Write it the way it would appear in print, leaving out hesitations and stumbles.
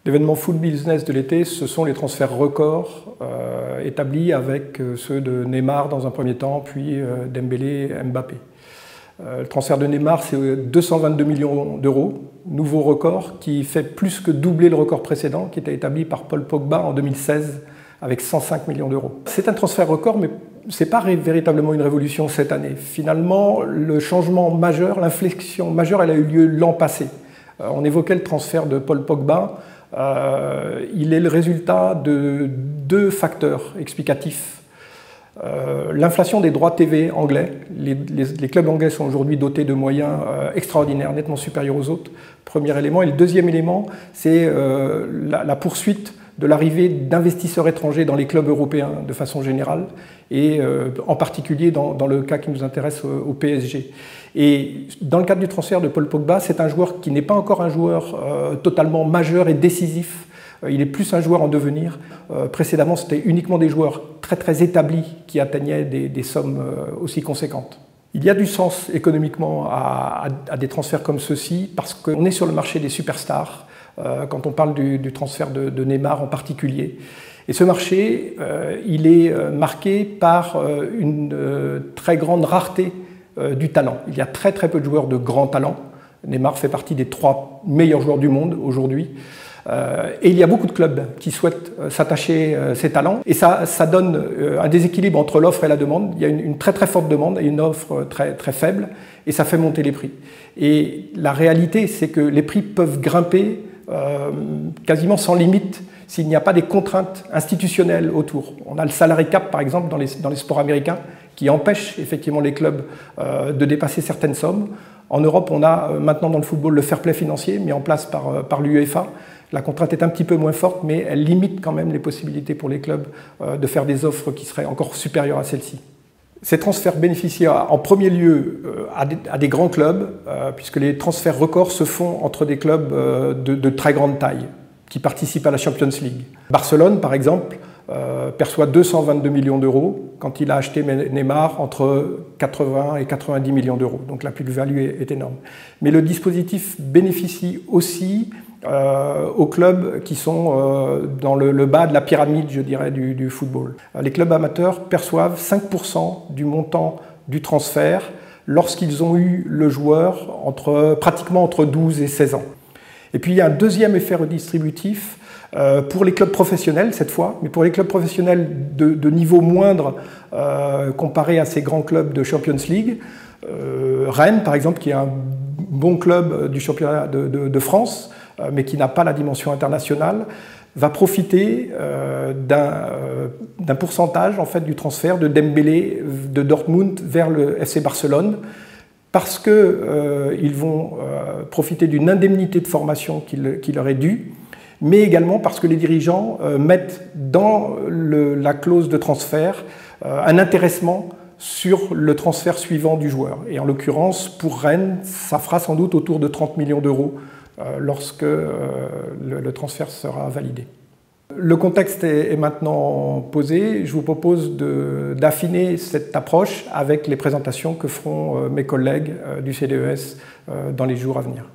L'événement Foot Business de l'été, ce sont les transferts records établis avec ceux de Neymar dans un premier temps, puis Dembélé et Mbappé. Le transfert de Neymar, c'est 222 millions d'euros, nouveau record qui fait plus que doubler le record précédent qui était établi par Paul Pogba en 2016 avec 105 millions d'euros. C'est un transfert record, mais ce n'est pas véritablement une révolution cette année. Finalement, le changement majeur, l'inflexion majeure, elle a eu lieu l'an passé. On évoquait le transfert de Paul Pogba. Il est le résultat de deux facteurs explicatifs. L'inflation des droits TV anglais. Les clubs anglais sont aujourd'hui dotés de moyens extraordinaires, nettement supérieurs aux autres. Premier élément. Et le deuxième élément, c'est la poursuite de l'arrivée d'investisseurs étrangers dans les clubs européens de façon générale, et en particulier dans le cas qui nous intéresse au PSG. Et dans le cadre du transfert de Paul Pogba, c'est un joueur qui n'est pas encore un joueur totalement majeur et décisif. Il est plus un joueur en devenir. Précédemment, c'était uniquement des joueurs très établis qui atteignaient des sommes aussi conséquentes. Il y a du sens économiquement à des transferts comme ceux-ci parce qu'on est sur le marché des superstars, quand on parle du transfert de Neymar en particulier. Et ce marché, il est marqué par une très grande rareté du talent. Il y a très peu de joueurs de grand talent. Neymar fait partie des 3 meilleurs joueurs du monde aujourd'hui. Et il y a beaucoup de clubs qui souhaitent s'attacher ces talents. Et ça donne un déséquilibre entre l'offre et la demande. Il y a une très forte demande et une offre très faible. Et ça fait monter les prix. Et la réalité, c'est que les prix peuvent grimper quasiment sans limite s'il n'y a pas des contraintes institutionnelles autour. On a le salary cap, par exemple, dans les sports américains, qui empêche effectivement les clubs de dépasser certaines sommes. En Europe, on a maintenant dans le football le fair play financier mis en place par l'UEFA. La contrainte est un petit peu moins forte, mais elle limite quand même les possibilités pour les clubs de faire des offres qui seraient encore supérieures à celles-ci. Ces transferts bénéficient en premier lieu à des grands clubs, puisque les transferts records se font entre des clubs de très grande taille, qui participent à la Champions League. Barcelone, par exemple, perçoit 222 millions d'euros quand il a acheté Neymar entre 80 et 90 millions d'euros. Donc la plus-value est énorme. Mais le dispositif bénéficie aussi aux clubs qui sont dans le bas de la pyramide, je dirais, du football. Les clubs amateurs perçoivent 5% du montant du transfert lorsqu'ils ont eu le joueur pratiquement entre 12 et 16 ans. Et puis il y a un deuxième effet redistributif pour les clubs professionnels cette fois, mais pour les clubs professionnels de niveau moindre comparé à ces grands clubs de Champions League. Rennes, par exemple, qui est un bon club du championnat de France, mais qui n'a pas la dimension internationale, va profiter d'un pourcentage en fait, du transfert de Dembélé de Dortmund vers le FC Barcelone, parce qu'ils vont profiter d'une indemnité de formation qui leur est due, mais également parce que les dirigeants mettent dans la clause de transfert un intéressement sur le transfert suivant du joueur. Et en l'occurrence, pour Rennes, ça fera sans doute autour de 30 millions d'euros lorsque le transfert sera validé. Le contexte est maintenant posé. Je vous propose d'affiner cette approche avec les présentations que feront mes collègues du CDES dans les jours à venir.